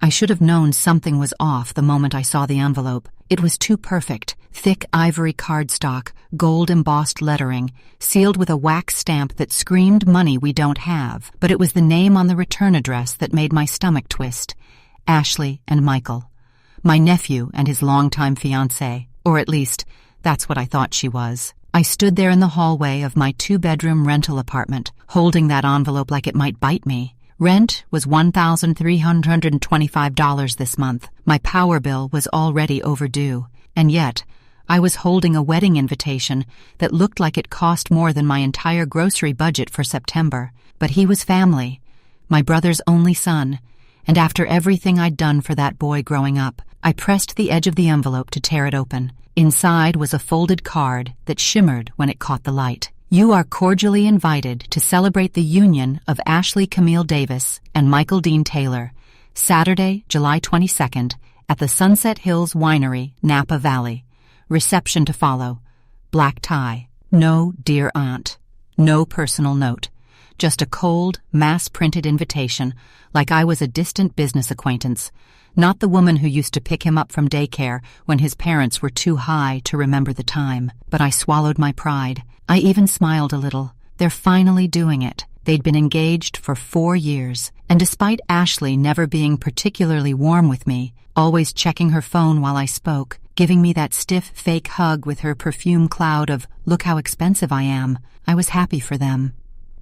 I should have known something was off the moment I saw the envelope. It was too perfect, thick ivory cardstock, gold embossed lettering, sealed with a wax stamp that screamed money we don't have. But it was the name on the return address that made my stomach twist. Ashley and Michael. My nephew and his longtime fiancé, or at least, that's what I thought she was. I stood there in the hallway of my 2-bedroom rental apartment, holding that envelope like it might bite me. Rent was $1,325 this month. My power bill was already overdue, and yet I was holding a wedding invitation that looked like it cost more than my entire grocery budget for September. But he was family, my brother's only son, and after everything I'd done for that boy growing up, I pressed the edge of the envelope to tear it open. Inside was a folded card that shimmered when it caught the light. You are cordially invited to celebrate the union of Ashley Camille Davis and Michael Dean Taylor, Saturday, July 22nd, at the Sunset Hills Winery, Napa Valley. Reception to follow. Black tie. No dear aunt. No personal note. Just a cold, mass-printed invitation, like I was a distant business acquaintance, not the woman who used to pick him up from daycare when his parents were too high to remember the time. But I swallowed my pride. I even smiled a little. They're finally doing it. They'd been engaged for 4 years, and despite Ashley never being particularly warm with me, always checking her phone while I spoke, giving me that stiff fake hug with her perfume cloud of "look how expensive I am," I was happy for them.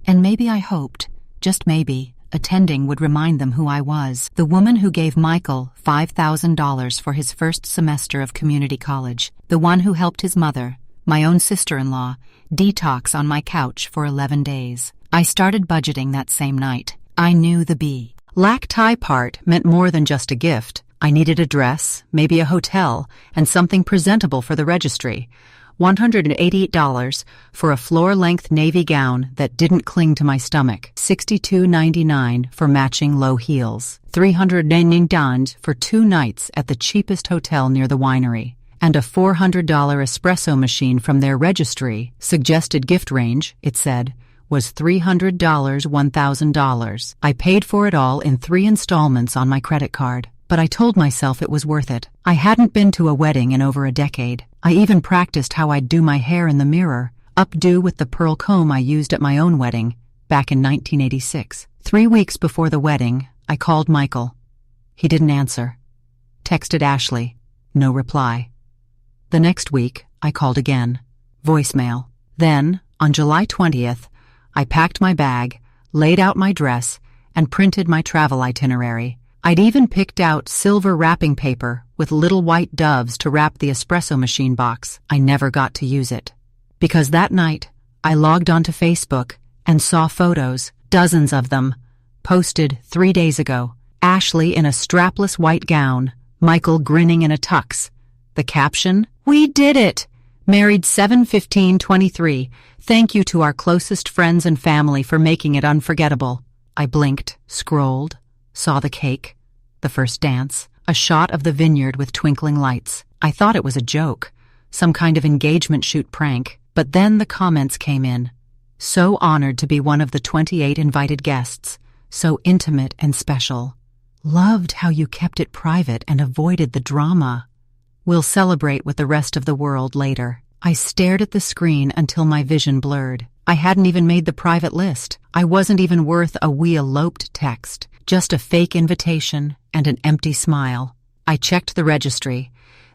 And maybe I hoped, just maybe, attending would remind them who I was, the woman who gave Michael $5,000 for his first semester of community college, the one who helped his mother, my own sister-in-law, detox on my couch for 11 days. I started budgeting that same night. I knew the black tie part meant more than just a gift. I needed a dress, maybe a hotel, and something presentable for the registry. $188 for a floor-length navy gown that didn't cling to my stomach, $62.99 for matching low heels, $399 for 2 nights at the cheapest hotel near the winery, and a $400 espresso machine from their registry. Suggested gift range, it said, was $300, $1,000. I paid for it all in 3 installments on my credit card. But I told myself it was worth it. I hadn't been to a wedding in over a decade. I even practiced how I'd do my hair in the mirror, updo with the pearl comb I used at my own wedding, back in 1986. 3 weeks before the wedding, I called Michael. He didn't answer. Texted Ashley. No reply. The next week, I called again. Voicemail. Then, on July 20th, I packed my bag, laid out my dress, and printed my travel itinerary. I'd even picked out silver wrapping paper with little white doves to wrap the espresso machine box. I never got to use it. Because that night, I logged onto Facebook and saw photos, dozens of them, posted 3 days ago. Ashley in a strapless white gown, Michael grinning in a tux. The caption, "We did it! Married 7/15/23. Thank you to our closest friends and family for making it unforgettable." I blinked, scrolled, saw the cake, the first dance, a shot of the vineyard with twinkling lights. I thought it was a joke, some kind of engagement shoot prank, but then the comments came in. So honored to be one of the 28 invited guests, so intimate and special. Loved how you kept it private and avoided the drama. We'll celebrate with the rest of the world later. I stared at the screen until my vision blurred. I hadn't even made the private list. I wasn't even worth a "we eloped" text. Just a fake invitation and an empty smile. I checked the registry.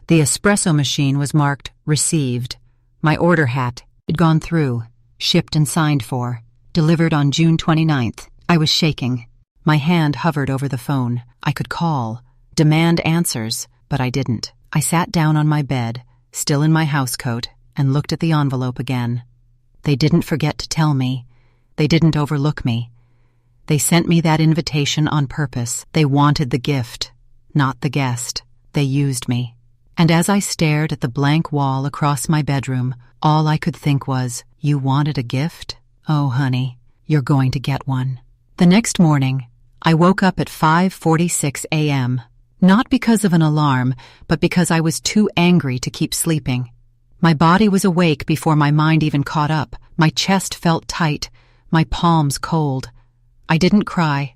The espresso machine was marked "Received." My order had gone through, shipped and signed for, delivered on June 29th. I was shaking. My hand hovered over the phone. I could call, demand answers, but I didn't. I sat down on my bed, still in my housecoat, and looked at the envelope again. They didn't forget to tell me. They didn't overlook me. They sent me that invitation on purpose. They wanted the gift, not the guest. They used me. And as I stared at the blank wall across my bedroom, all I could think was, "You wanted a gift? Oh, honey, you're going to get one." The next morning, I woke up at 5:46 a.m., not because of an alarm, but because I was too angry to keep sleeping. My body was awake before my mind even caught up. My chest felt tight, my palms cold. I didn't cry.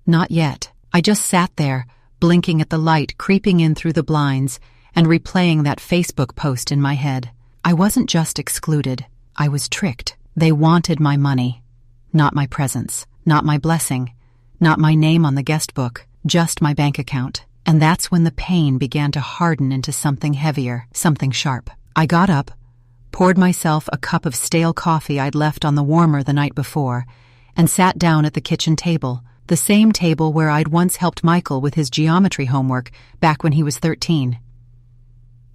Not yet. I just sat there, blinking at the light creeping in through the blinds and replaying that Facebook post in my head. I wasn't just excluded, I was tricked. They wanted my money. Not my presence, not my blessing, not my name on the guest book, just my bank account. And that's when the pain began to harden into something heavier, something sharp. I got up, poured myself a cup of stale coffee I'd left on the warmer the night before, and sat down at the kitchen table, the same table where I'd once helped Michael with his geometry homework back when he was 13.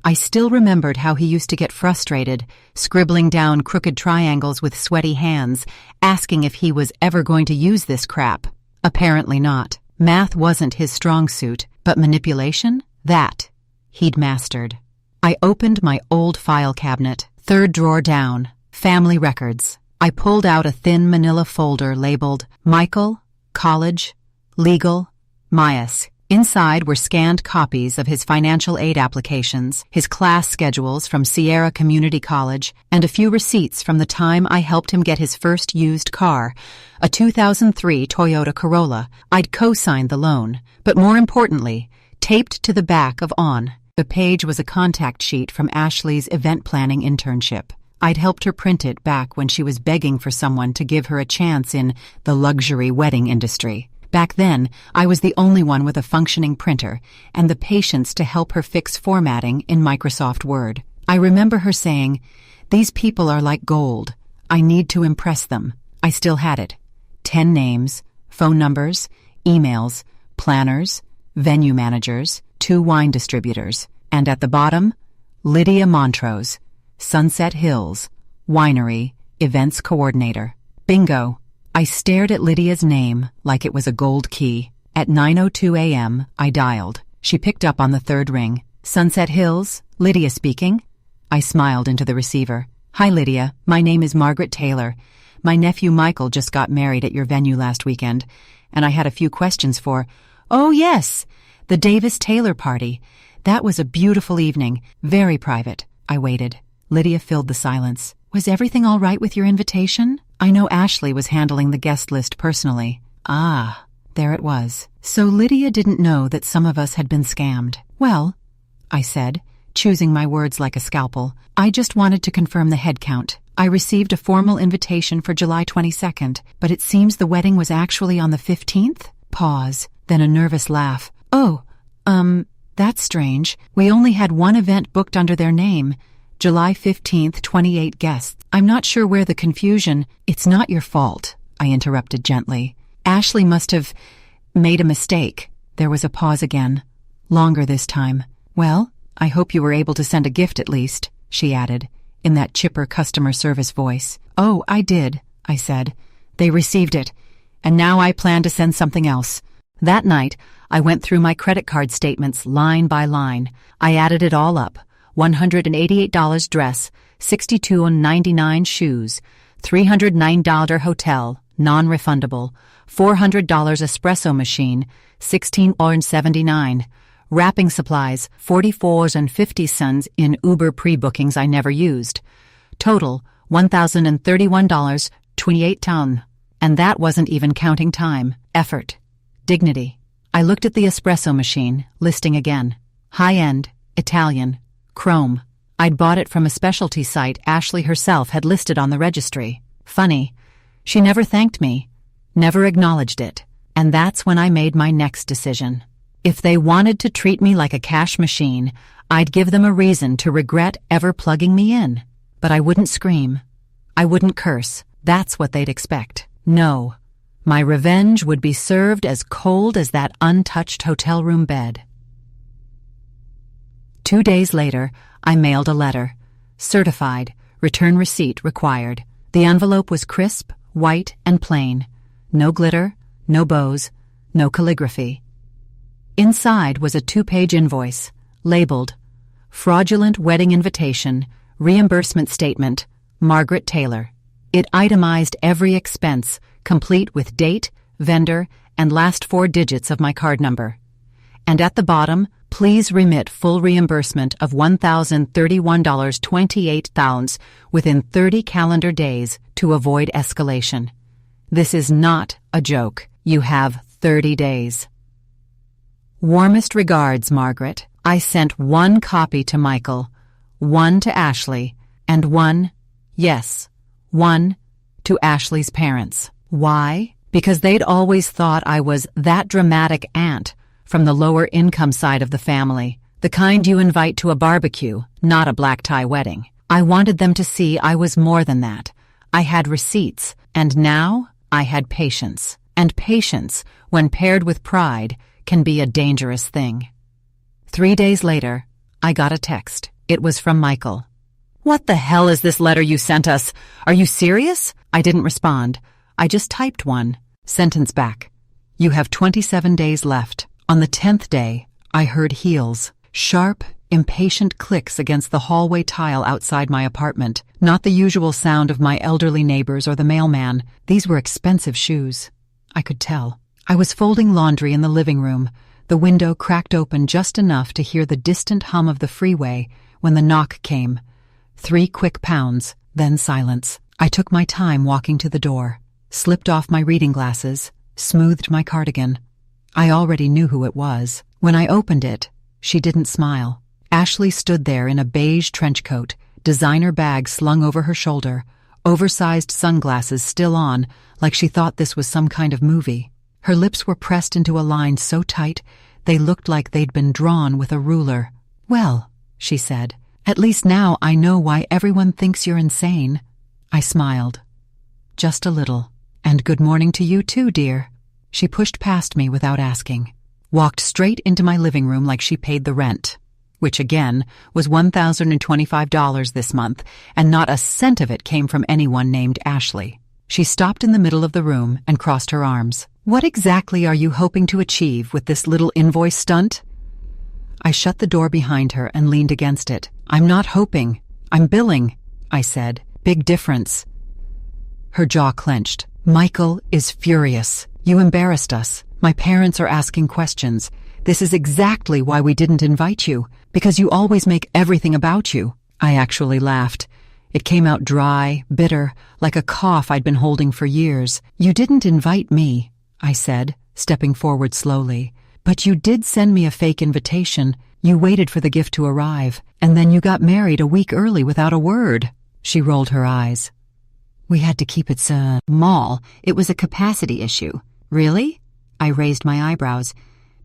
I still remembered how he used to get frustrated, scribbling down crooked triangles with sweaty hands, asking if he was ever going to use this crap. Apparently not. Math wasn't his strong suit, but manipulation? That he'd mastered. I opened my old file cabinet, third drawer down, family records. I pulled out a thin manila folder labeled Michael, College, Legal, Myas. Inside were scanned copies of his financial aid applications, his class schedules from Sierra Community College, and a few receipts from the time I helped him get his first used car, a 2003 Toyota Corolla. I'd co-signed the loan, but more importantly, taped to the back of the page was a contact sheet from Ashley's event planning internship. I'd helped her print it back when she was begging for someone to give her a chance in the luxury wedding industry. Back then, I was the only one with a functioning printer and the patience to help her fix formatting in Microsoft Word. I remember her saying, "These people are like gold. I need to impress them." I still had it. 10 names, phone numbers, emails, planners, venue managers, 2 wine distributors, and at the bottom, Lydia Montrose, Sunset Hills, Winery, Events Coordinator. Bingo! I stared at Lydia's name like it was a gold key. At 9:02 a.m., I dialed. She picked up on the third ring. Sunset Hills, Lydia speaking. I smiled into the receiver. "Hi, Lydia. My name is Margaret Taylor. My nephew Michael just got married at your venue last weekend, and I had a few questions for—" "Oh, yes, the Davis Taylor party. That was a beautiful evening, very private." I waited. Lydia filled the silence. "Was everything all right with your invitation? I know Ashley was handling the guest list personally." Ah, there it was. So Lydia didn't know that some of us had been scammed. "Well," I said, choosing my words like a scalpel, "I just wanted to confirm the head count. I received a formal invitation for July 22nd, but it seems the wedding was actually on the 15th? Pause, then a nervous laugh. "Oh, that's strange. We only had one event booked under their name. July 15th, 28 guests. I'm not sure where the confusion—" "It's not your fault," I interrupted gently. "Ashley must have made a mistake." There was a pause again. Longer this time. "Well, I hope you were able to send a gift at least," she added, in that chipper customer service voice. "Oh, I did," I said. "They received it, and now I plan to send something else." That night, I went through my credit card statements line by line. I added it all up. $188 dress, $62.99 shoes, $309 hotel, non-refundable, $400 espresso machine, $16.79, wrapping supplies, $44.50 in Uber pre-bookings I never used. Total, $1,031.28. And that wasn't even counting time, effort, dignity. I looked at the espresso machine, listing again. High-end, Italian, chrome. I'd bought it from a specialty site Ashley herself had listed on the registry. Funny, she never thanked me, never acknowledged it. And that's when I made my next decision. If they wanted to treat me like a cash machine, I'd give them a reason to regret ever plugging me in. But I wouldn't scream. I wouldn't curse. That's what they'd expect. No. My revenge would be served as cold as that untouched hotel room bed. 2 days later, I mailed a letter. Certified, return receipt required. The envelope was crisp, white, and plain. No glitter, no bows, no calligraphy. Inside was a 2-page invoice, labeled, Fraudulent Wedding Invitation, Reimbursement Statement, Margaret Taylor. It itemized every expense, complete with date, vendor, and last 4 digits of my card number. And at the bottom, please remit full reimbursement of $1,031.28 within 30 calendar days to avoid escalation. This is not a joke. You have 30 days. Warmest regards, Margaret. I sent 1 copy to Michael, 1 to Ashley, and 1 to Ashley's parents. Why? Because they'd always thought I was that dramatic aunt from the lower income side of the family, the kind you invite to a barbecue, not a black tie wedding. I wanted them to see I was more than that. I had receipts, and now I had patience. And patience, when paired with pride, can be a dangerous thing. 3 days later, I got a text. It was from Michael. "What the hell is this letter you sent us? Are you serious?" I didn't respond. I just typed one sentence back. "You have 27 days left." On the 10th day, I heard heels, sharp, impatient clicks against the hallway tile outside my apartment, not the usual sound of my elderly neighbors or the mailman. These were expensive shoes. I could tell. I was folding laundry in the living room, the window cracked open just enough to hear the distant hum of the freeway when the knock came. 3 quick pounds, then silence. I took my time walking to the door, slipped off my reading glasses, smoothed my cardigan. I already knew who it was. When I opened it, she didn't smile. Ashley stood there in a beige trench coat, designer bag slung over her shoulder, oversized sunglasses still on, like she thought this was some kind of movie. Her lips were pressed into a line so tight they looked like they'd been drawn with a ruler. "Well," she said, "at least now I know why everyone thinks you're insane." I smiled. "Just a little. And good morning to you too, dear." She pushed past me without asking, walked straight into my living room like she paid the rent, which again was $1,025 this month, and not a cent of it came from anyone named Ashley. She stopped in the middle of the room and crossed her arms. "What exactly are you hoping to achieve with this little invoice stunt?" I shut the door behind her and leaned against it. "I'm not hoping. I'm billing," I said. "Big difference." Her jaw clenched. "Michael is furious. You embarrassed us. My parents are asking questions. This is exactly why we didn't invite you, because you always make everything about you." I actually laughed. It came out dry, bitter, like a cough I'd been holding for years. "You didn't invite me," I said, stepping forward slowly. "But you did send me a fake invitation. You waited for the gift to arrive, and then you got married a week early without a word." She rolled her eyes. "We had to keep it small. It was a capacity issue." "Really?" I raised my eyebrows.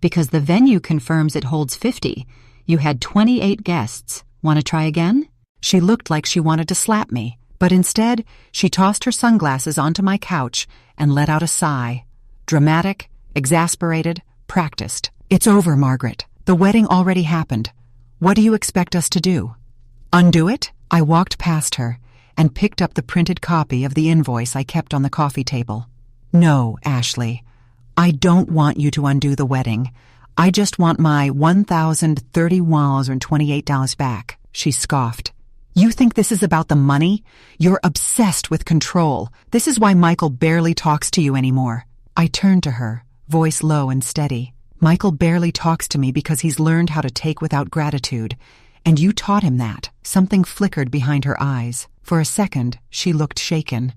"Because the venue confirms it holds 50. You had 28 guests. Want to try again?" She looked like she wanted to slap me, but instead, she tossed her sunglasses onto my couch and let out a sigh. Dramatic, exasperated, practiced. "It's over, Margaret. The wedding already happened. What do you expect us to do? Undo it?" I walked past her and picked up the printed copy of the invoice I kept on the coffee table. "No, Ashley. I don't want you to undo the wedding. I just want my $1,031.28 back," she scoffed. "You think this is about the money? You're obsessed with control. This is why Michael barely talks to you anymore." I turned to her, voice low and steady. "Michael barely talks to me because he's learned how to take without gratitude. And you taught him that." Something flickered behind her eyes. For a second, she looked shaken.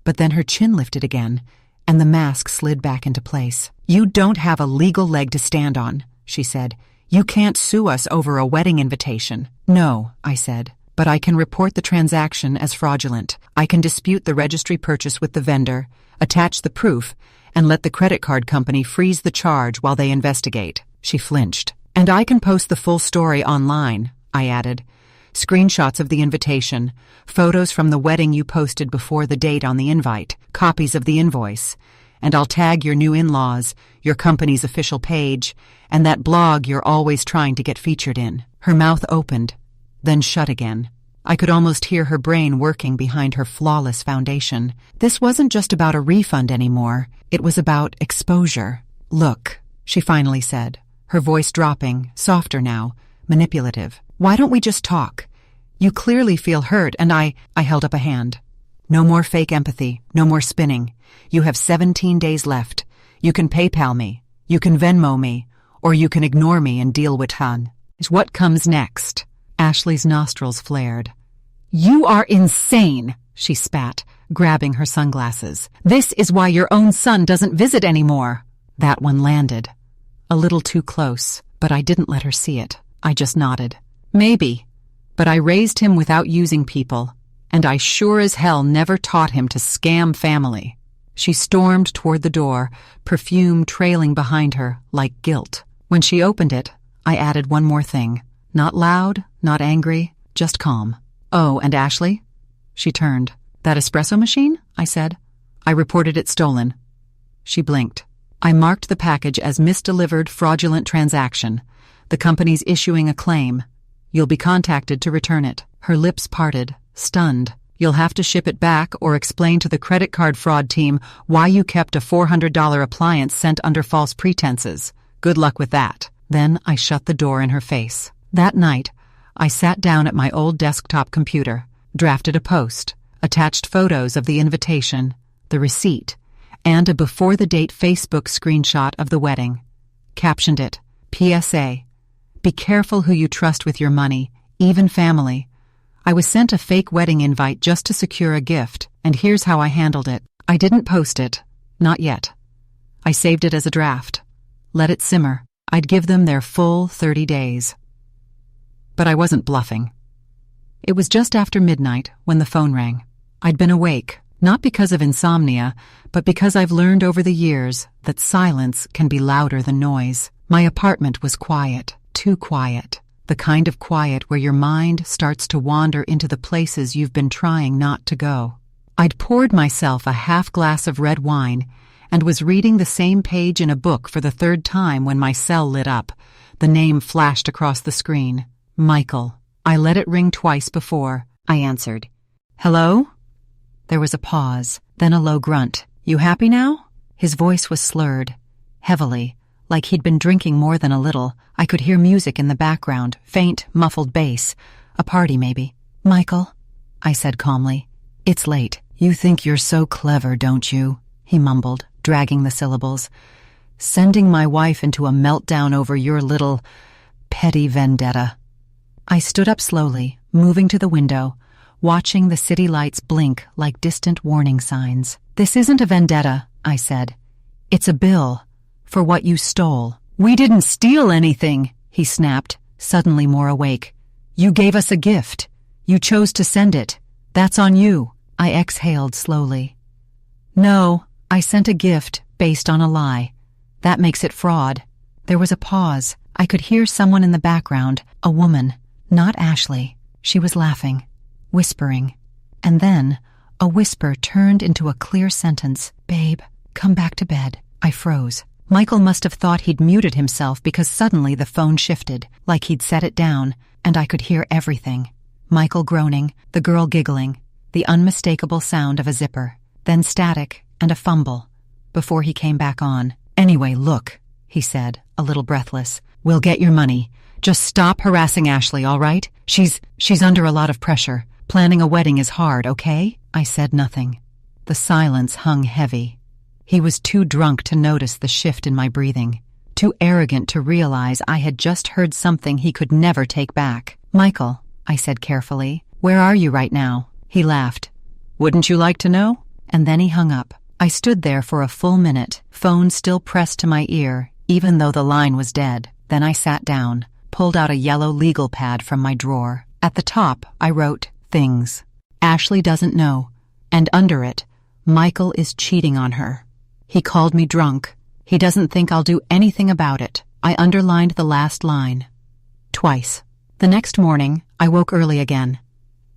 But then her chin lifted again, and the mask slid back into place. "You don't have a legal leg to stand on," she said. "You can't sue us over a wedding invitation." "No," I said, "but I can report the transaction as fraudulent. I can dispute the registry purchase with the vendor, attach the proof, and let the credit card company freeze the charge while they investigate." She flinched. "And I can post the full story online," I added. "Screenshots of the invitation, photos from the wedding you posted before the date on the invite, copies of the invoice. And I'll tag your new in-laws, your company's official page, and that blog you're always trying to get featured in." Her mouth opened, then shut again. I could almost hear her brain working behind her flawless foundation. This wasn't just about a refund anymore. It was about exposure. "Look," she finally said, her voice dropping, softer now, manipulative. "Why don't we just talk? You clearly feel hurt, and I held up a hand. "No more fake empathy, no more spinning. You have 17 days left. You can PayPal me, you can Venmo me, or you can ignore me and deal with Han." "What comes next?" Ashley's nostrils flared. "You are insane," she spat, grabbing her sunglasses. "This is why your own son doesn't visit anymore." That one landed. a little too close, but I didn't let her see it. I just nodded. Maybe, but I raised him without using people, and I sure as hell never taught him to scam family. She stormed toward the door, perfume trailing behind her like guilt. When she opened it, I added one more thing. Not loud, not angry, just calm. Oh, and Ashley? She turned. That espresso machine? I said. I reported it stolen. She blinked. I marked the package as misdelivered fraudulent transaction. The company's issuing a claim. You'll be contacted to return it. Her lips parted, stunned. You'll have to ship it back or explain to the credit card fraud team why you kept a $400 appliance sent under false pretenses. Good luck with that. Then I shut the door in her face. That night, I sat down at my old desktop computer, drafted a post, attached photos of the invitation, the receipt, and a before-the-date Facebook screenshot of the wedding. Captioned it, PSA, be careful who you trust with your money, even family. I was sent a fake wedding invite just to secure a gift, and here's how I handled it. I didn't post it. Not yet. I saved it as a draft. Let it simmer. I'd give them their full 30 days. But I wasn't bluffing. It was just after midnight when the phone rang. I'd been awake, not because of insomnia, but because I've learned over the years that silence can be louder than noise. My apartment was quiet, too quiet. The kind of quiet where your mind starts to wander into the places you've been trying not to go. I'd poured myself a half glass of red wine and was reading the same page in a book for the third time when my cell lit up. The name flashed across the screen. Michael. I let it ring twice before. I answered. Hello? There was a pause, then a low grunt. You happy now? His voice was slurred, heavily, like he'd been drinking more than a little. I could hear music in the background, faint, muffled bass. A party, maybe. Michael, I said calmly. It's late. You think you're so clever, don't you? He mumbled, dragging the syllables. Sending my wife into a meltdown over your little petty vendetta. I stood up slowly, moving to the window, watching the city lights blink like distant warning signs. This isn't a vendetta, I said. It's a bill for what you stole. We didn't steal anything, he snapped, suddenly more awake. You gave us a gift. You chose to send it. That's on you. I exhaled slowly. No, I sent a gift based on a lie. That makes it fraud. There was a pause. I could hear someone in the background, a woman, not Ashley. She was laughing, whispering. And then, a whisper turned into a clear sentence. Babe, come back to bed. I froze. Michael must have thought he'd muted himself because suddenly the phone shifted, like he'd set it down, and I could hear everything. Michael groaning, the girl giggling, the unmistakable sound of a zipper, then static and a fumble, before he came back on. Anyway, look, he said, a little breathless. We'll get your money. Just stop harassing Ashley, all right? She's under a lot of pressure. Planning a wedding is hard, okay? I said nothing. The silence hung heavy. He was too drunk to notice the shift in my breathing, too arrogant to realize I had just heard something he could never take back. Michael, I said carefully, where are you right now? He laughed. Wouldn't you like to know? And then he hung up. I stood there for a full minute, phone still pressed to my ear, even though the line was dead. Then I sat down, pulled out a yellow legal pad from my drawer. At the top, I wrote, things. Ashley doesn't know. And under it, Michael is cheating on her. He called me drunk. He doesn't think I'll do anything about it. I underlined the last line. Twice. The next morning, I woke early again.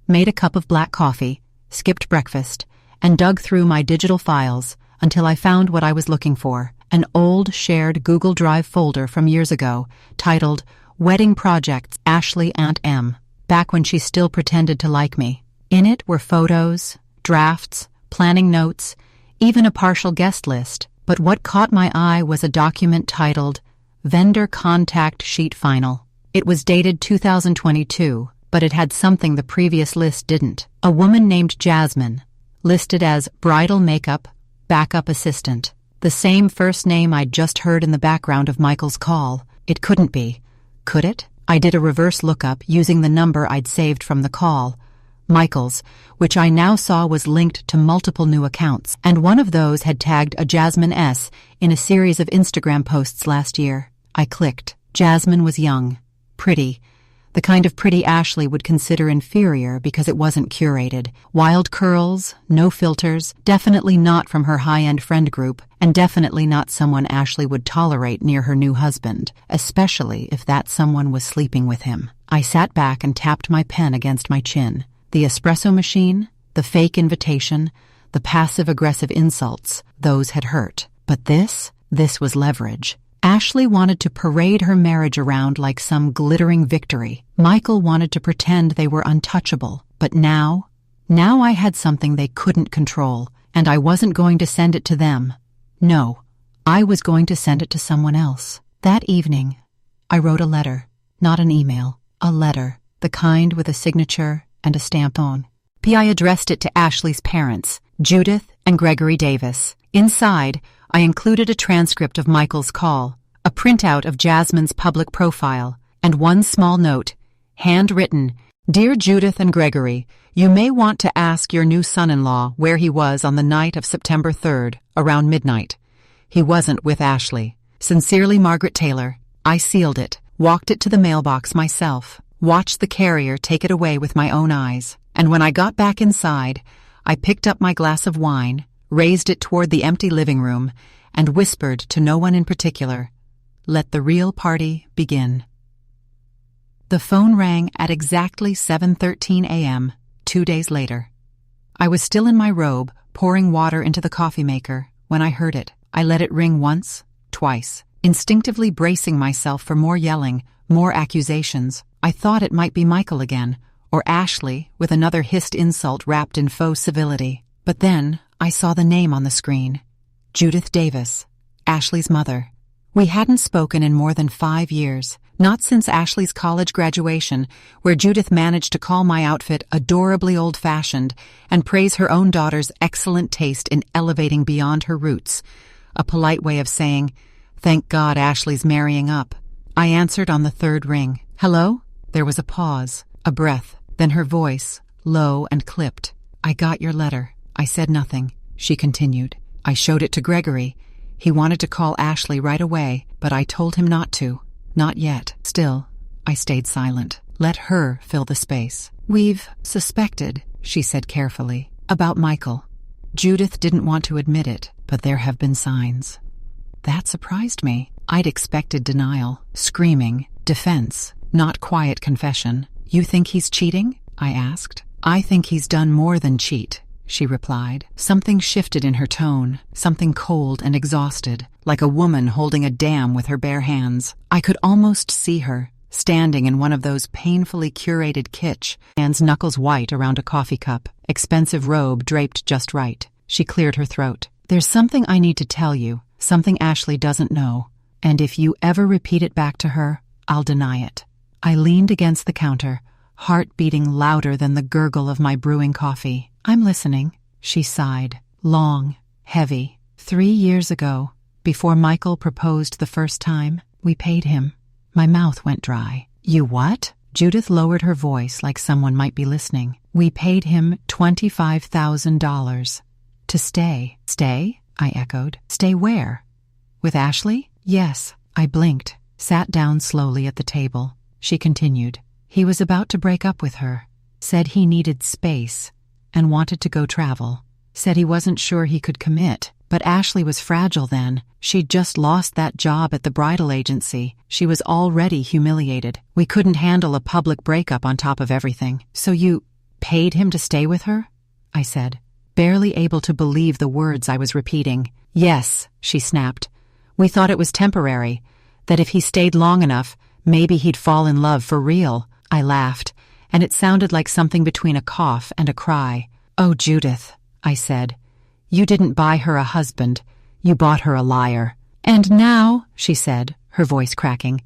Made a cup of black coffee, skipped breakfast, and dug through my digital files until I found what I was looking for, an old shared Google Drive folder from years ago, titled Wedding Projects Ashley Aunt M, back when she still pretended to like me. In it were photos, drafts, planning notes, even a partial guest list, but what caught my eye was a document titled Vendor Contact Sheet Final. It was dated 2022, but it had something the previous list didn't. A woman named Jasmine, listed as bridal makeup, backup assistant. The same first name I'd just heard in the background of Michael's call. It couldn't be. Could it? I did a reverse lookup using the number I'd saved from the call. Michael's, which I now saw was linked to multiple new accounts, and one of those had tagged a Jasmine S. in a series of Instagram posts last year. I clicked. Jasmine was young, pretty, the kind of pretty Ashley would consider inferior because it wasn't curated. Wild curls, no filters, definitely not from her high-end friend group, and definitely not someone Ashley would tolerate near her new husband, especially if that someone was sleeping with him. I sat back and tapped my pen against my chin. The espresso machine, the fake invitation, the passive-aggressive insults, those had hurt. But this was leverage. Ashley wanted to parade her marriage around like some glittering victory. Michael wanted to pretend they were untouchable. But now I had something they couldn't control, and I wasn't going to send it to them. No, I was going to send it to someone else. That evening, I wrote a letter, not an email, a letter, the kind with a signature and a stamp on. I addressed it to Ashley's parents, Judith and Gregory Davis. Inside, I included a transcript of Michael's call, a printout of Jasmine's public profile, and one small note, handwritten, "Dear Judith and Gregory, you may want to ask your new son-in-law where he was on the night of September 3rd, around midnight. He wasn't with Ashley. Sincerely, Margaret Taylor." I sealed it, walked it to the mailbox myself, watched the carrier take it away with my own eyes, and when I got back inside, I picked up my glass of wine, raised it toward the empty living room, and whispered to no one in particular, "Let the real party begin." The phone rang at exactly 7:13 a.m., 2 days later. I was still in my robe, pouring water into the coffee maker, when I heard it. I let it ring once, twice, instinctively bracing myself for more yelling, more accusations. I thought it might be Michael again, or Ashley with another hissed insult wrapped in faux civility. But then I saw the name on the screen. Judith Davis, Ashley's mother. We hadn't spoken in more than 5 years, not since Ashley's college graduation, where Judith managed to call my outfit adorably old-fashioned and praise her own daughter's excellent taste in elevating beyond her roots, a polite way of saying, "Thank God Ashley's marrying up." I answered on the third ring. "Hello?" There was a pause, a breath, then her voice, low and clipped. "I got your letter." I said nothing. She continued. "I showed it to Gregory. He wanted to call Ashley right away, but I told him not to. Not yet." Still, I stayed silent. Let her fill the space. "We've suspected," she said carefully, "about Michael. Judith didn't want to admit it, but there have been signs." That surprised me. I'd expected denial, screaming, defense, not quiet confession. "You think he's cheating?" I asked. "I think he's done more than cheat," she replied. Something shifted in her tone, something cold and exhausted, like a woman holding a dam with her bare hands. I could almost see her, standing in one of those painfully curated kitsch, hands knuckles white around a coffee cup, expensive robe draped just right. She cleared her throat. "There's something I need to tell you, something Ashley doesn't know, and if you ever repeat it back to her, I'll deny it." I leaned against the counter, heart beating louder than the gurgle of my brewing coffee. "I'm listening," she sighed, long, heavy. 3 years ago, before Michael proposed the first time, we paid him. My mouth went dry. "You what?" Judith lowered her voice like someone might be listening. "We paid him $25,000 to stay." "Stay?" I echoed. "Stay where? With Ashley?" "Yes." I blinked, sat down slowly at the table. She continued. "He was about to break up with her. Said he needed space and wanted to go travel. Said he wasn't sure he could commit. But Ashley was fragile then. She'd just lost that job at the bridal agency. She was already humiliated. We couldn't handle a public breakup on top of everything. So you paid him to stay with her?" I said, barely able to believe the words I was repeating. "Yes," she snapped. "We thought it was temporary, that if he stayed long enough, maybe he'd fall in love for real." I laughed, and it sounded like something between a cough and a cry. "Oh, Judith," I said, "you didn't buy her a husband. You bought her a liar." "And now," she said, her voice cracking,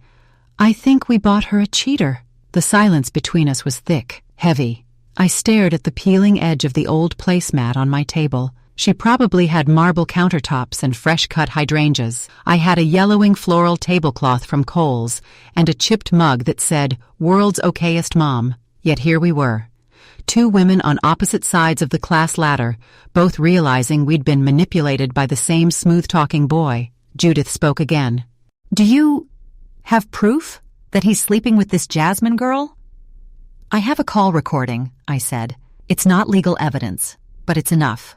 "I think we bought her a cheater." The silence between us was thick, heavy. I stared at the peeling edge of the old placemat on my table. She probably had marble countertops and fresh-cut hydrangeas. I had a yellowing floral tablecloth from Kohl's and a chipped mug that said, "World's okayest mom." Yet here we were, 2 women on opposite sides of the class ladder, both realizing we'd been manipulated by the same smooth-talking boy. Judith spoke again. "Do you Have proof that he's sleeping with this Jasmine girl? I have a call recording, I said. It's not legal evidence, but it's enough.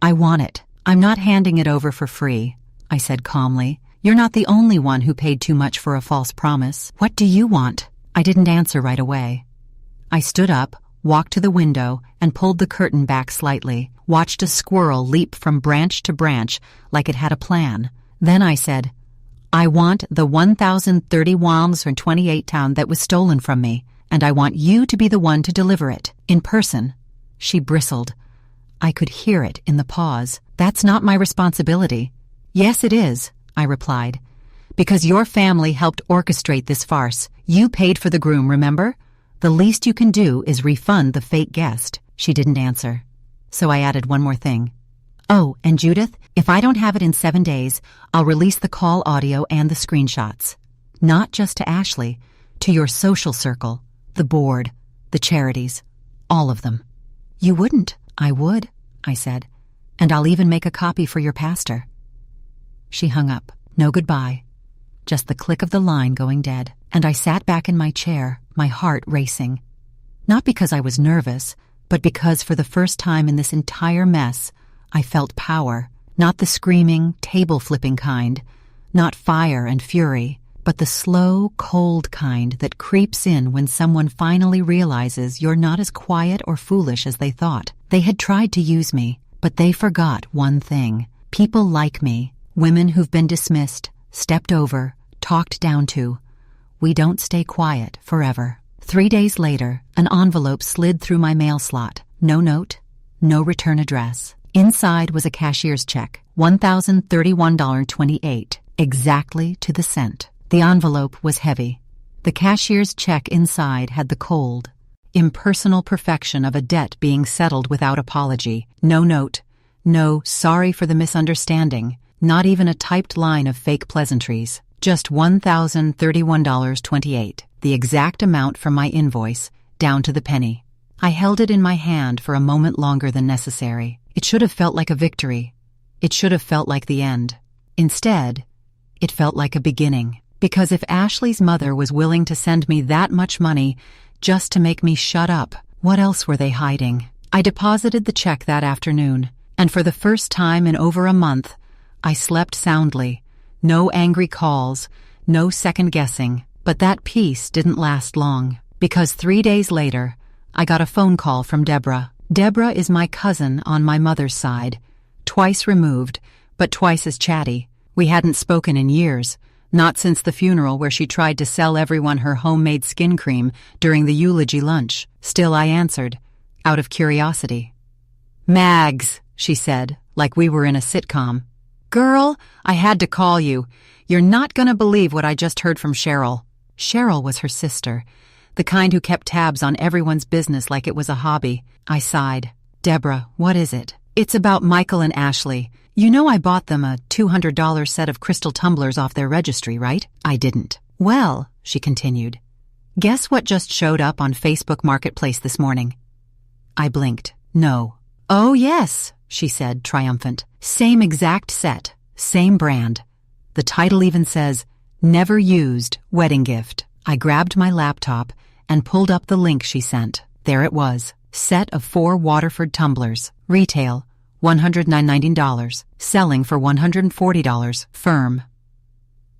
I want it. I'm not handing it over for free, I said calmly. You're not the only one who paid too much for a false promise. What do you want? I didn't answer right away. I stood up, walked to the window, and pulled the curtain back slightly, watched a squirrel leap from branch to branch like it had a plan. Then I said, I want the 1,030 walms from 28 town that was stolen from me, and I want you to be the one to deliver it, in person. She bristled. I could hear it in the pause. That's not my responsibility. Yes, it is, I replied. Because your family helped orchestrate this farce. You paid for the groom, remember? The least you can do is refund the fake guest. She didn't answer. So I added one more thing. Oh, and Judith, if I don't have it in 7 days, I'll release the call audio and the screenshots. Not just to Ashley, to your social circle, the board, the charities, all of them. You wouldn't. I would, I said. And I'll even make a copy for your pastor. She hung up. No goodbye. Just the click of the line going dead. And I sat back in my chair, my heart racing. Not because I was nervous, but because for the first time in this entire mess, I felt power. Not the screaming, table-flipping kind. Not fire and fury, but the slow, cold kind that creeps in when someone finally realizes you're not as quiet or foolish as they thought. They had tried to use me, but they forgot one thing. People like me, women who've been dismissed, stepped over, talked down to. We don't stay quiet forever. 3 days later, an envelope slid through my mail slot. No note, no return address. Inside was a cashier's check, $1,031.28, exactly to the cent. The envelope was heavy. The cashier's check inside had the cold, impersonal perfection of a debt being settled without apology. No note, no sorry for the misunderstanding, not even a typed line of fake pleasantries. Just $1,031.28, the exact amount from my invoice, down to the penny. I held it in my hand for a moment longer than necessary. It should have felt like a victory. It should have felt like the end. Instead, it felt like a beginning. Because if Ashley's mother was willing to send me that much money just to make me shut up, what else were they hiding? I deposited the check that afternoon, and for the first time in over a month, I slept soundly. No angry calls, no second-guessing. But that peace didn't last long, because 3 days later, I got a phone call from Deborah. Deborah is my cousin on my mother's side, twice removed, but twice as chatty. We hadn't spoken in years, not since the funeral where she tried to sell everyone her homemade skin cream during the eulogy lunch. Still, I answered, out of curiosity. Mags, she said, like we were in a sitcom. Girl, I had to call you. You're not gonna believe what I just heard from Cheryl. Cheryl was her sister, the kind who kept tabs on everyone's business like it was a hobby. I sighed. Deborah, what is it? It's about Michael and Ashley. You know I bought them a $200 set of crystal tumblers off their registry, right? I didn't. Well, she continued, guess what just showed up on Facebook Marketplace this morning? I blinked. No. Oh, yes, she said, triumphant. Same exact set, same brand. The title even says, Never Used Wedding Gift. I grabbed my laptop and pulled up the link she sent. There it was. Set of 4 Waterford tumblers. Retail, $119. Selling for $140. Firm.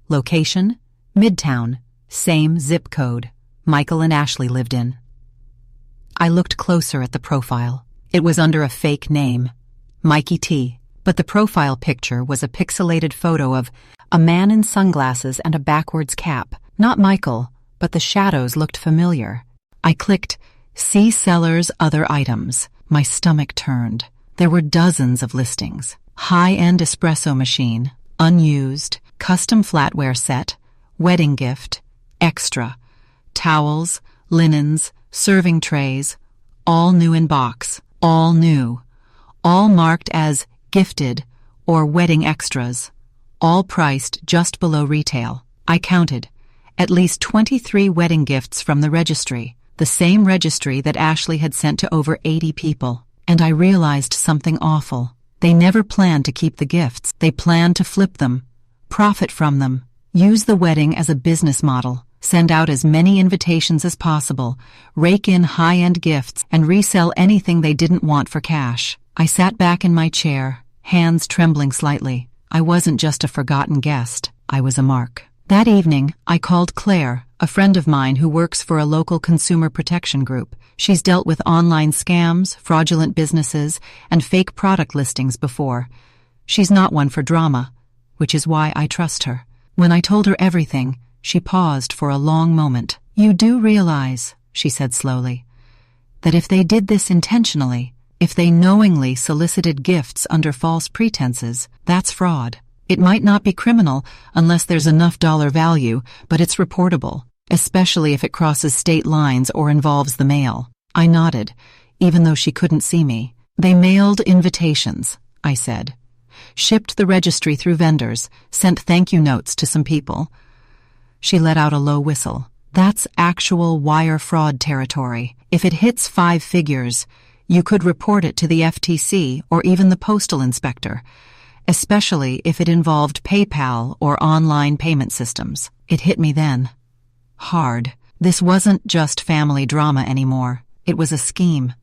Location, Midtown. Same zip code Michael and Ashley lived in. I looked closer at the profile. It was under a fake name, Mikey T. But the profile picture was a pixelated photo of a man in sunglasses and a backwards cap. Not Michael, but the shadows looked familiar. I clicked, See Sellers Other Items. My stomach turned. There were dozens of listings. High-end espresso machine, unused, custom flatware set, wedding gift, extra, towels, linens, serving trays, all new in box, all new, all marked as gifted or wedding extras, all priced just below retail. I counted. At least 23 wedding gifts from the registry, the same registry that Ashley had sent to over 80 people. And I realized something awful. They never planned to keep the gifts. They planned to flip them, profit from them, Use the wedding as a business model. Send out as many invitations as possible, rake in high-end gifts, and resell anything they didn't want for cash. I sat back in my chair, hands trembling slightly. I wasn't just a forgotten guest. I was a mark. That evening, I called Claire, a friend of mine who works for a local consumer protection group. She's dealt with online scams, fraudulent businesses, and fake product listings before. She's not one for drama, which is why I trust her. When I told her everything, she paused for a long moment. "You do realize," she said slowly, "that if they did this intentionally, if they knowingly solicited gifts under false pretenses, that's fraud. It might not be criminal unless there's enough dollar value, but it's reportable, especially if it crosses state lines or involves the mail." I nodded, even though she couldn't see me. "They mailed invitations," I said. "Shipped the registry through vendors, sent thank you notes to some people." She let out a low whistle. "That's actual wire fraud territory. If it hits 5 figures, you could report it to the FTC or even the postal inspector, especially if it involved PayPal or online payment systems." It hit me then. Hard. This wasn't just family drama anymore. It was a scheme.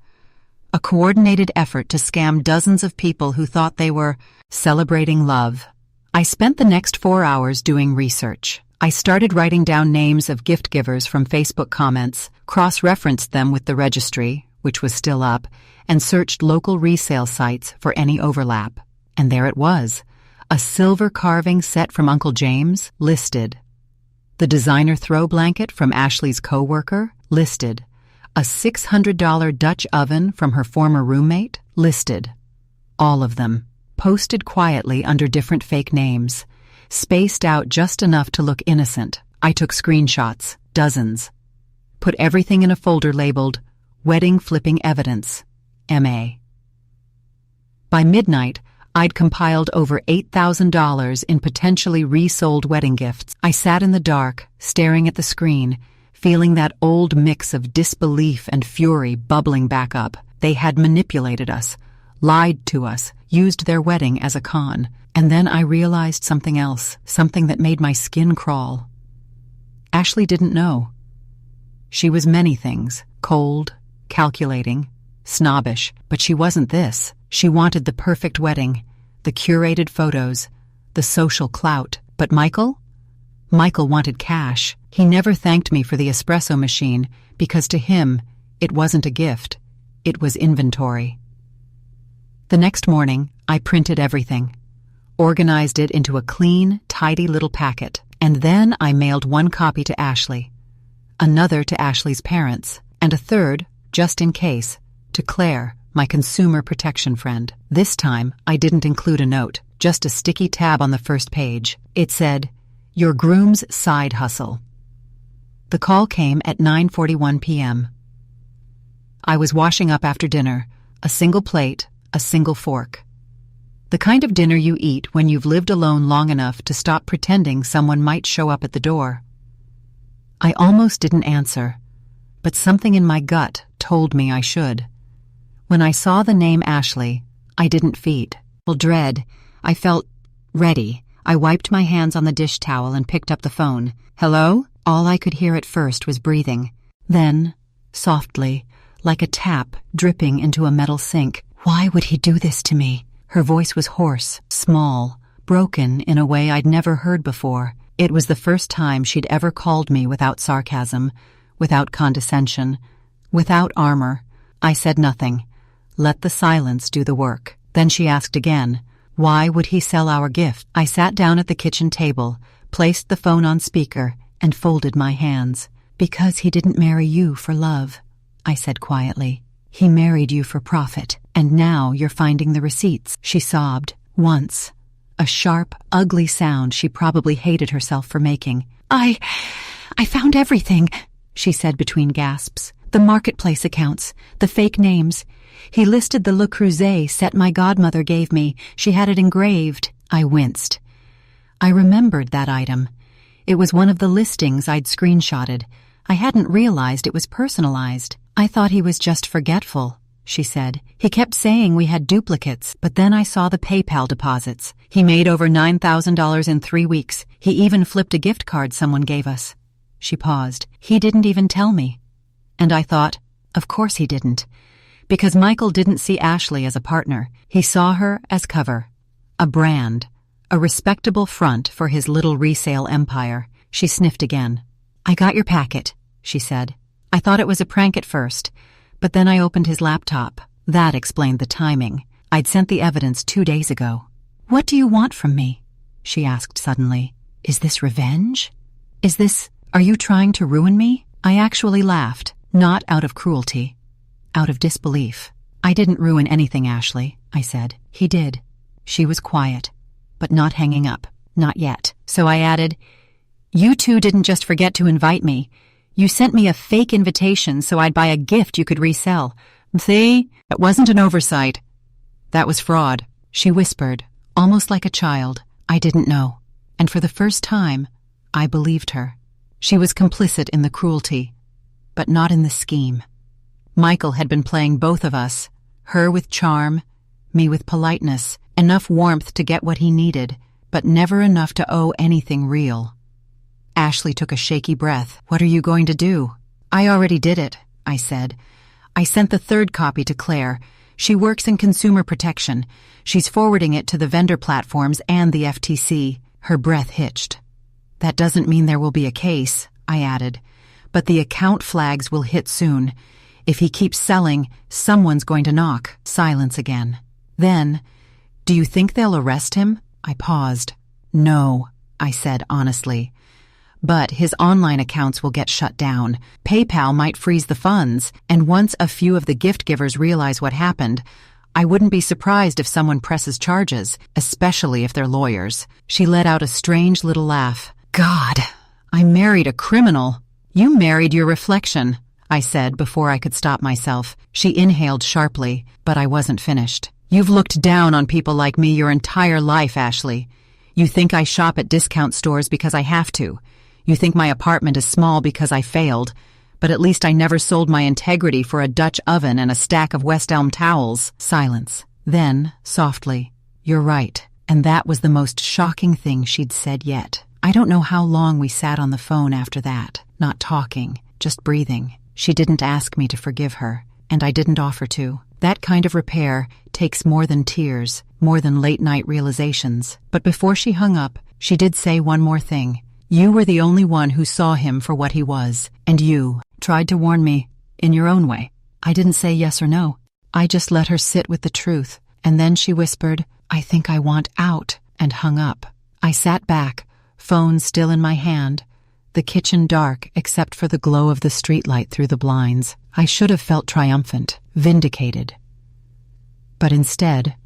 A coordinated effort to scam dozens of people who thought they were celebrating love. I spent the next 4 hours doing research. I started writing down names of gift givers from Facebook comments, cross-referenced them with the registry, which was still up, and searched local resale sites for any overlap. And there it was, a silver carving set from Uncle James, listed. The designer throw blanket from Ashley's coworker, listed. A $600 Dutch oven from her former roommate, listed. All of them, posted quietly under different fake names, spaced out just enough to look innocent. I took screenshots, dozens. Put everything in a folder labeled Wedding Flipping Evidence, MA. By midnight, I'd compiled over $8,000 in potentially resold wedding gifts. I sat in the dark, staring at the screen, feeling that old mix of disbelief and fury bubbling back up. They had manipulated us, lied to us, used their wedding as a con. And then I realized something else, something that made my skin crawl. Ashley didn't know. She was many things, cold, calculating, snobbish, but she wasn't this. She wanted the perfect wedding, the curated photos, the social clout. But Michael? Michael wanted cash. He never thanked me for the espresso machine because to him, it wasn't a gift. It was inventory. The next morning, I printed everything, organized it into a clean, tidy little packet, and then I mailed 1 copy to Ashley, another to Ashley's parents, and a third, just in case, to Claire, my consumer protection friend. This time, I didn't include a note, just a sticky tab on the first page. It said, "Your groom's side hustle." The call came at 9:41 p.m. I was washing up after dinner, a single plate, a single fork. The kind of dinner you eat when you've lived alone long enough to stop pretending someone might show up at the door. I almost didn't answer, but something in my gut told me I should. When I saw the name Ashley, I didn't feel dread. I felt ready. I wiped my hands on the dish towel and picked up the phone. "Hello?" All I could hear at first was breathing. Then, softly, like a tap dripping into a metal sink, "Why would he do this to me?" Her voice was hoarse, small, broken in a way I'd never heard before. It was the first time she'd ever called me without sarcasm, without condescension, without armor. I said nothing. Let the silence do the work. Then she asked again, "Why would he sell our gift?" I sat down at the kitchen table, placed the phone on speaker, and folded my hands. "Because he didn't marry you for love," I said quietly. "He married you for profit, and now you're finding the receipts." She sobbed, once, a sharp, ugly sound she probably hated herself for making. I found everything," she said between gasps. "The marketplace accounts, the fake names. He listed the Le Creuset set my godmother gave me. She had it engraved." I winced. I remembered that item. It was one of the listings I'd screenshotted. I hadn't realized it was personalized. I thought he was just forgetful. she said. He kept saying we had duplicates, but then I saw the PayPal deposits. He made over $9,000 in 3 weeks. He even flipped a gift card someone gave us. She paused. He didn't even tell me. And I thought, of course he didn't. Because Michael didn't see Ashley as a partner. He saw her as cover. A brand. A respectable front for his little resale empire. She sniffed again. I got your packet, she said. I thought it was a prank at first, but then I opened his laptop. That explained the timing. I'd sent the evidence 2 days ago. What do you want from me? She asked suddenly. Is this revenge? Are you trying to ruin me? I actually laughed, not out of cruelty, out of disbelief. I didn't ruin anything, Ashley, I said. He did. She was quiet, but not hanging up. Not yet. So I added, you two didn't just forget to invite me. You sent me a fake invitation so I'd buy a gift you could resell. See? That wasn't an oversight. That was fraud. She whispered, almost like a child. I didn't know. And for the first time, I believed her. She was complicit in the cruelty, but not in the scheme. Michael had been playing both of us, her with charm, me with politeness, enough warmth to get what he needed, but never enough to owe anything real. Ashley took a shaky breath. What are you going to do? I already did it, I said. I sent the 3rd copy to Claire. She works in consumer protection. She's forwarding it to the vendor platforms and the FTC. Her breath hitched. That doesn't mean there will be a case, I added, but the account flags will hit soon. If he keeps selling, someone's going to knock. Silence again. Then, do you think they'll arrest him? I paused. No, I said honestly. But his online accounts will get shut down. PayPal might freeze the funds, and once a few of the gift givers realize what happened, I wouldn't be surprised if someone presses charges, especially if they're lawyers. She let out a strange little laugh. God, I married a criminal. You married your reflection, I said before I could stop myself. She inhaled sharply, but I wasn't finished. You've looked down on people like me your entire life, Ashley. You think I shop at discount stores because I have to. You think my apartment is small because I failed, but at least I never sold my integrity for a Dutch oven and a stack of West Elm towels. Silence. Then, softly, you're right. And that was the most shocking thing she'd said yet. I don't know how long we sat on the phone after that, not talking, just breathing. She didn't ask me to forgive her, and I didn't offer to. That kind of repair takes more than tears, more than late-night realizations. But before she hung up, she did say one more thing. You were the only one who saw him for what he was, and you tried to warn me, in your own way. I didn't say yes or no. I just let her sit with the truth, and then she whispered, I think I want out, and hung up. I sat back, phone still in my hand, the kitchen dark except for the glow of the streetlight through the blinds. I should have felt triumphant, vindicated. But instead,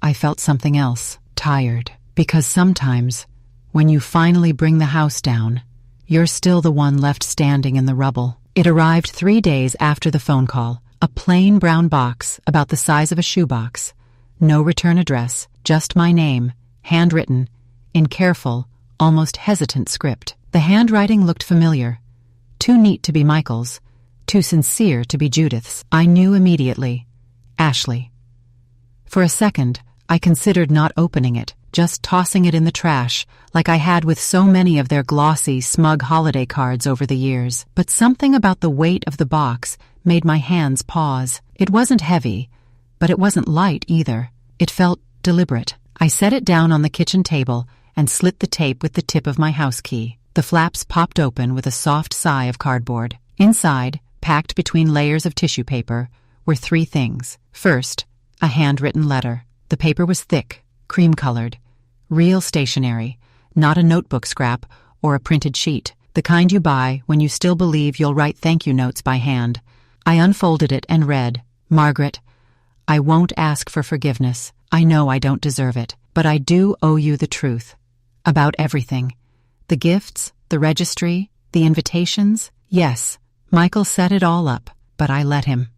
I felt something else, tired, because sometimes, when you finally bring the house down, you're still the one left standing in the rubble. It arrived 3 days after the phone call, a plain brown box about the size of a shoebox. No return address, just my name, handwritten, in careful, almost hesitant script. The handwriting looked familiar. Too neat to be Michael's, too sincere to be Judith's. I knew immediately. Ashley. For a second, I considered not opening it, just tossing it in the trash, like I had with so many of their glossy, smug holiday cards over the years. But something about the weight of the box made my hands pause. It wasn't heavy, but it wasn't light either. It felt deliberate. I set it down on the kitchen table and slit the tape with the tip of my house key. The flaps popped open with a soft sigh of cardboard. Inside, packed between layers of tissue paper, were 3 things. First, a handwritten letter. The paper was thick, cream-colored, real stationery, not a notebook scrap or a printed sheet, the kind you buy when you still believe you'll write thank-you notes by hand. I unfolded it and read, Margaret, I won't ask for forgiveness. I know I don't deserve it, but I do owe you the truth. About everything. The gifts, the registry, the invitations. Yes, Michael set it all up, but I let him.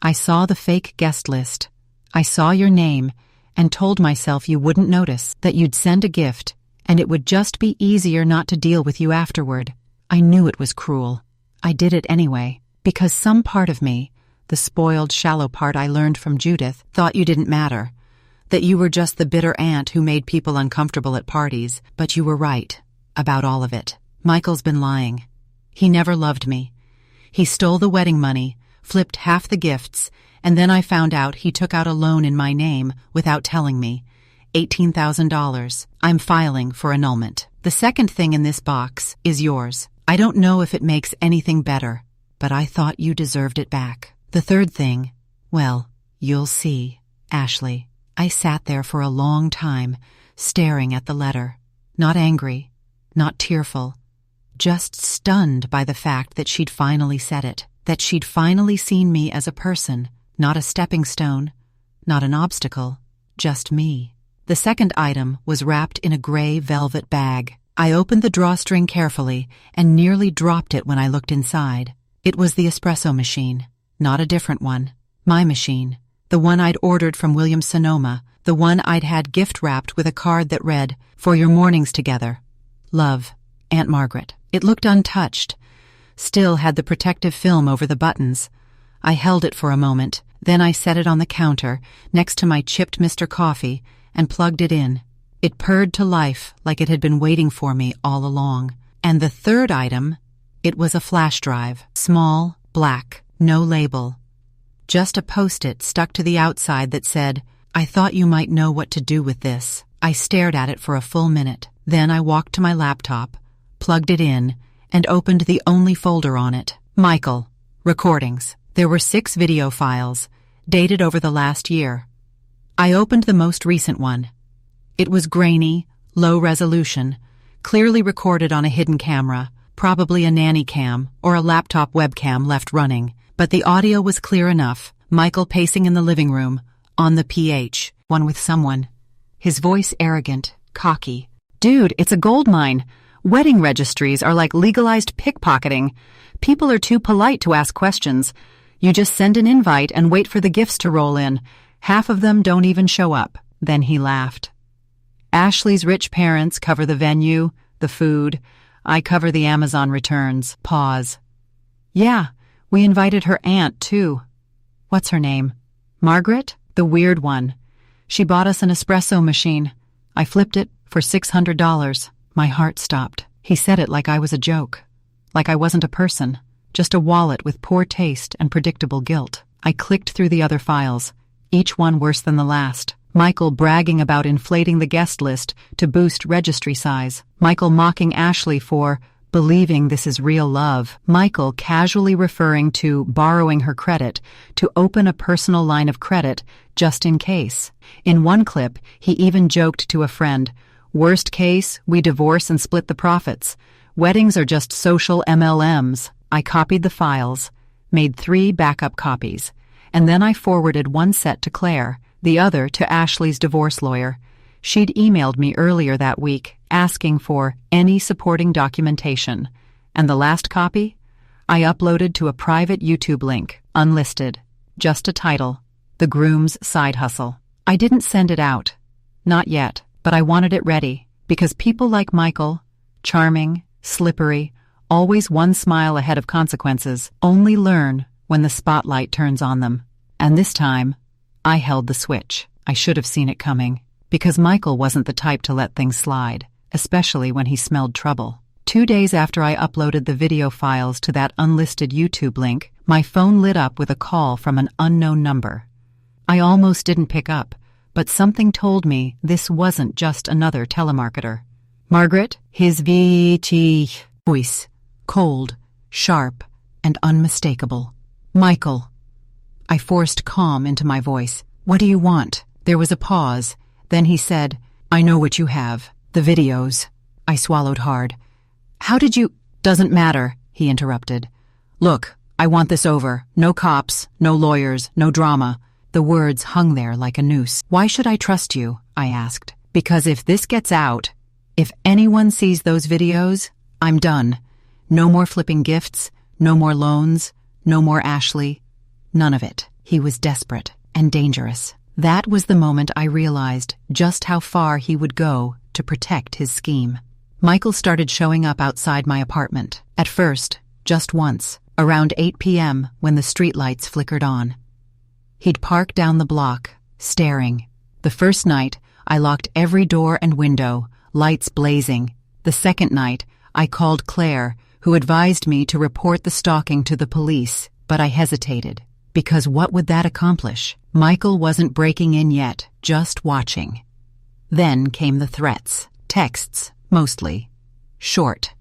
I saw the fake guest list. I saw your name and told myself you wouldn't notice, that you'd send a gift, and it would just be easier not to deal with you afterward. I knew it was cruel. I did it anyway, because some part of me, The spoiled, shallow part I learned from Judith, thought you didn't matter. That you were just the bitter aunt who made people uncomfortable at parties, but you were right about all of it. Michael's been lying. He never loved me. He stole the wedding money, flipped half the gifts, and then I found out he took out a loan in my name without telling me. $18,000. I'm filing for annulment. The second thing in this box is yours. I don't know if it makes anything better, but I thought you deserved it back. The third thing, well, you'll see, Ashley. I sat there for a long time, staring at the letter. Not angry, not tearful, just stunned by the fact that she'd finally said it, that she'd finally seen me as a person, not a stepping stone, not an obstacle, just me. The second item was wrapped in a gray velvet bag. I opened the drawstring carefully and nearly dropped it when I looked inside. It was the espresso machine, not a different one. My machine, the one I'd ordered from Williams-Sonoma, the one I'd had gift-wrapped with a card that read, "For your mornings together. Love, Aunt Margaret." It looked untouched, still had the protective film over the buttons. I held it for a moment, then I set it on the counter next to my chipped Mr. Coffee and plugged it in. It purred to life like it had been waiting for me all along. And the third item, it was a flash drive, small, black, no label. Just a post-it stuck to the outside that said, "I thought you might know what to do with this." I stared at it for a full minute. Then I walked to my laptop, plugged it in, and opened the only folder on it. Michael. Recordings. There were 6 video files, dated over the last year. I opened the most recent one. It was grainy, low resolution, clearly recorded on a hidden camera, probably a nanny cam or a laptop webcam left running, but the audio was clear enough. Michael pacing in the living room, on the PH, one with someone. His voice arrogant, cocky. "Dude, it's a gold mine. Wedding registries are like legalized pickpocketing. People are too polite to ask questions. You just send an invite and wait for the gifts to roll in. Half of them don't even show up." Then he laughed. "Ashley's rich parents cover the venue, the food. I cover the Amazon returns." Pause. "Yeah, we invited her aunt, too." "What's her name?" "Margaret? The weird one. She bought us an espresso machine. I flipped it for $600. My heart stopped. He said it like I was a joke. Like I wasn't a person. Just a wallet with poor taste and predictable guilt. I clicked through the other files, each one worse than the last. Michael bragging about inflating the guest list to boost registry size. Michael mocking Ashley for believing this is real love. Michael casually referring to borrowing her credit to open a personal line of credit just in case. In one clip, he even joked to a friend, "Worst case, we divorce and split the profits. Weddings are just social MLMs." I copied the files, made 3 backup copies, and then I forwarded one set to Claire, the other to Ashley's divorce lawyer. She'd emailed me earlier that week, asking for any supporting documentation. And the last copy? I uploaded to a private YouTube link, unlisted. Just a title, "The Groom's Side Hustle." I didn't send it out. Not yet, but I wanted it ready, because people like Michael, charming, slippery, always one smile ahead of consequences, only learn when the spotlight turns on them. And this time, I held the switch. I should have seen it coming, because Michael wasn't the type to let things slide, especially when he smelled trouble. 2 days after I uploaded the video files to that unlisted YouTube link, my phone lit up with a call from an unknown number. I almost didn't pick up, but something told me this wasn't just another telemarketer. "Margaret?" His voice, cold, sharp, and unmistakable. "Michael." I forced calm into my voice. "What do you want?" There was a pause. Then he said, "I know what you have. The videos." I swallowed hard. "How did you—" "Doesn't matter," he interrupted. "Look, I want this over. No cops, no lawyers, no drama." The words hung there like a noose. "Why should I trust you?" I asked. "Because if this gets out, if anyone sees those videos, I'm done. No more flipping gifts, no more loans, no more Ashley. None of it." He was desperate and dangerous. That was the moment I realized just how far he would go to protect his scheme. Michael started showing up outside my apartment. At first, just once. around 8 p.m. when the streetlights flickered on. He'd parked down the block, staring. The first night, I locked every door and window, lights blazing. The second night, I called Claire, who advised me to report the stalking to the police, but I hesitated. Because what would that accomplish? Michael wasn't breaking in yet, just watching. Then came the threats. Texts, mostly. Short.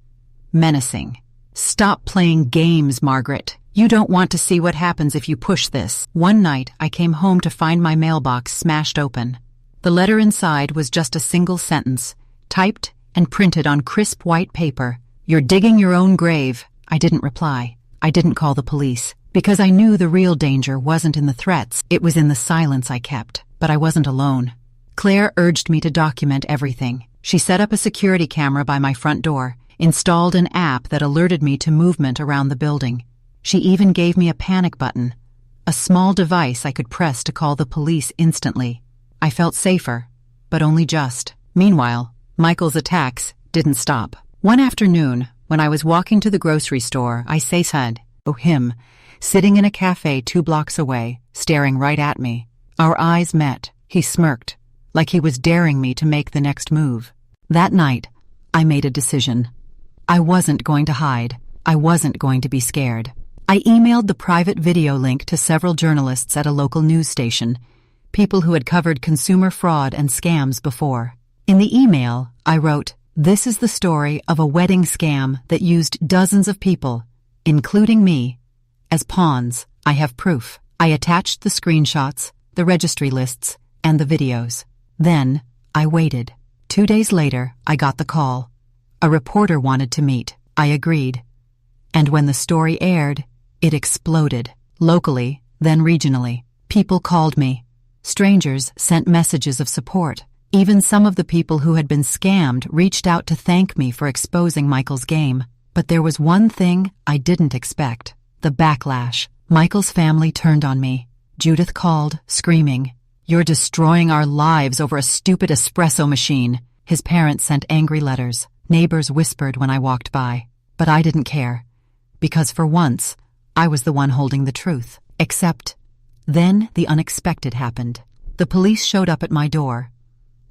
Menacing. "Stop playing games, Margaret. You don't want to see what happens if you push this." One night, I came home to find my mailbox smashed open. The letter inside was just a single sentence, typed and printed on crisp white paper. "You're digging your own grave." I didn't reply. I didn't call the police, because I knew the real danger wasn't in the threats, it was in the silence I kept. But I wasn't alone. Claire urged me to document everything. She set up a security camera by my front door, installed an app that alerted me to movement around the building. She even gave me a panic button, a small device I could press to call the police instantly. I felt safer, but only just. Meanwhile, Michael's attacks didn't stop. One afternoon, when I was walking to the grocery store, I said, "Oh, him," sitting in a cafe 2 blocks away, staring right at me. Our eyes met. He smirked, like he was daring me to make the next move. That night, I made a decision. I wasn't going to hide. I wasn't going to be scared. I emailed the private video link to several journalists at a local news station, people who had covered consumer fraud and scams before. In the email, I wrote, "This is the story of a wedding scam that used dozens of people, including me, as pawns. I have proof." I attached the screenshots, the registry lists, and the videos. Then, I waited. 2 days later, I got the call. A reporter wanted to meet. I agreed. And when the story aired, it exploded. Locally, then regionally. People called me. Strangers sent messages of support. Even some of the people who had been scammed reached out to thank me for exposing Michael's game. But there was one thing I didn't expect. The backlash. Michael's family turned on me. Judith called, screaming, "You're destroying our lives over a stupid espresso machine." His parents sent angry letters. Neighbors whispered when I walked by. But I didn't care. Because for once, I was the one holding the truth. Except, then the unexpected happened. The police showed up at my door.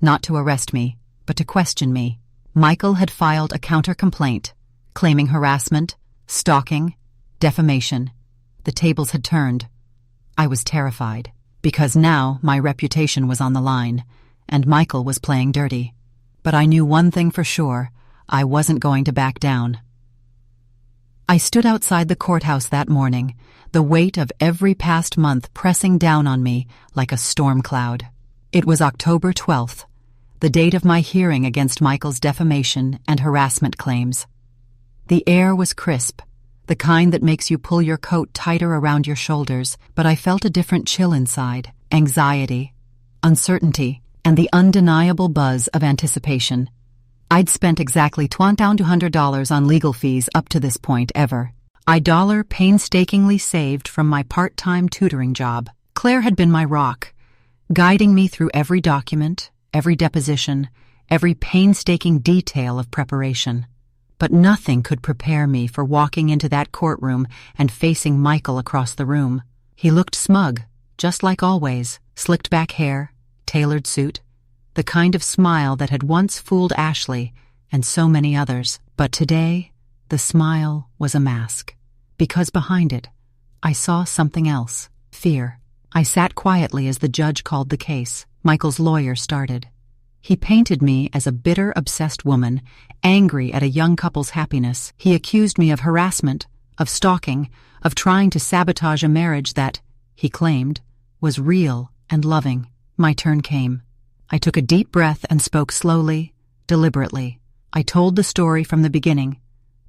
Not to arrest me, but to question me. Michael had filed a counter-complaint, claiming harassment, stalking, defamation. The tables had turned. I was terrified, because now my reputation was on the line, and Michael was playing dirty. But I knew one thing for sure, I wasn't going to back down. I stood outside the courthouse that morning, the weight of every past month pressing down on me like a storm cloud. It was October 12th, the date of my hearing against Michael's defamation and harassment claims. The air was crisp, the kind that makes you pull your coat tighter around your shoulders, but I felt a different chill inside, anxiety, uncertainty, and the undeniable buzz of anticipation. I'd spent exactly $200 on legal fees up to this point ever. A dollar painstakingly saved from my part-time tutoring job. Claire had been my rock, guiding me through every document, every deposition, every painstaking detail of preparation. But nothing could prepare me for walking into that courtroom and facing Michael across the room. He looked smug, just like always, slicked back hair, tailored suit, the kind of smile that had once fooled Ashley and so many others. But today, the smile was a mask, because behind it, I saw something else, fear. I sat quietly as the judge called the case. Michael's lawyer started. He painted me as a bitter, obsessed woman, angry at a young couple's happiness. He accused me of harassment, of stalking, of trying to sabotage a marriage that, he claimed, was real and loving. My turn came. I took a deep breath and spoke slowly, deliberately. I told the story from the beginning.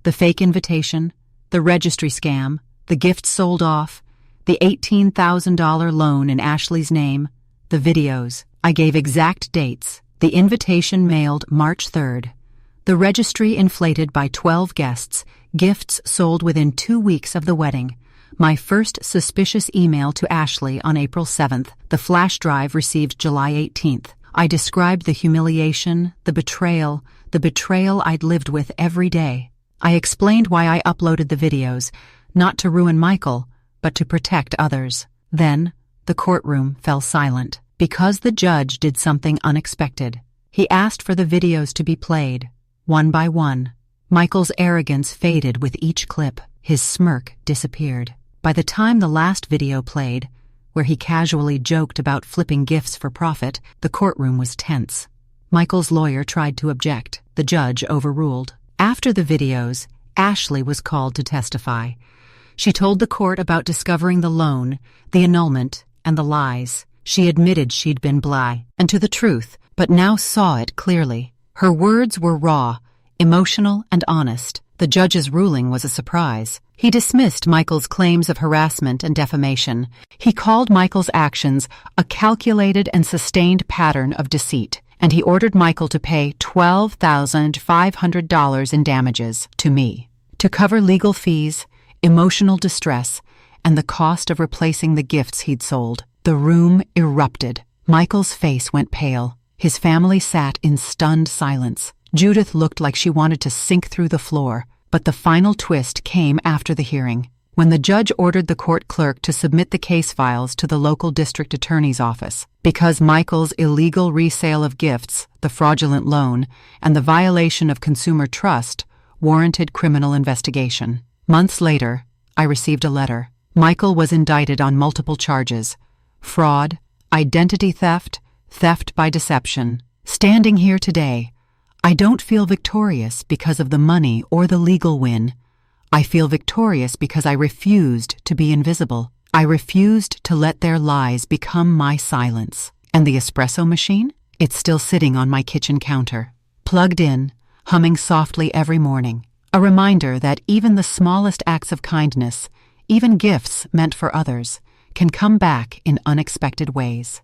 The fake invitation, the registry scam, the gifts sold off, the $18,000 loan in Ashley's name, the videos. I gave exact dates. The invitation mailed March 3rd. The registry inflated by 12 guests, gifts sold within 2 weeks of the wedding. My first suspicious email to Ashley on April 7th. The flash drive received July 18th. I described the humiliation, the betrayal I'd lived with every day. I explained why I uploaded the videos, not to ruin Michael, but to protect others. Then, the courtroom fell silent, because the judge did something unexpected. He asked for the videos to be played, one by one. Michael's arrogance faded with each clip. His smirk disappeared. By the time the last video played, where he casually joked about flipping gifts for profit, the courtroom was tense. Michael's lawyer tried to object. The judge overruled. After the videos, Ashley was called to testify. She told the court about discovering the loan, the annulment, and the lies. She admitted she'd been blind and to the truth, but now saw it clearly. Her words were raw, emotional, and honest. The judge's ruling was a surprise. He dismissed Michael's claims of harassment and defamation. He called Michael's actions a calculated and sustained pattern of deceit, and he ordered Michael to pay $12,500 in damages to me, to cover legal fees, emotional distress, and the cost of replacing the gifts he'd sold. The room erupted. Michael's face went pale. His family sat in stunned silence. Judith looked like she wanted to sink through the floor, but the final twist came after the hearing. When the judge ordered the court clerk to submit the case files to the local district attorney's office, because Michael's illegal resale of gifts, the fraudulent loan, and the violation of consumer trust warranted criminal investigation. Months later, I received a letter. Michael was indicted on multiple charges: fraud, identity theft, theft by deception. Standing here today, I don't feel victorious because of the money or the legal win. I feel victorious because I refused to be invisible. I refused to let their lies become my silence. And the espresso machine? It's still sitting on my kitchen counter, plugged in, humming softly every morning. A reminder that even the smallest acts of kindness, even gifts meant for others, can come back in unexpected ways.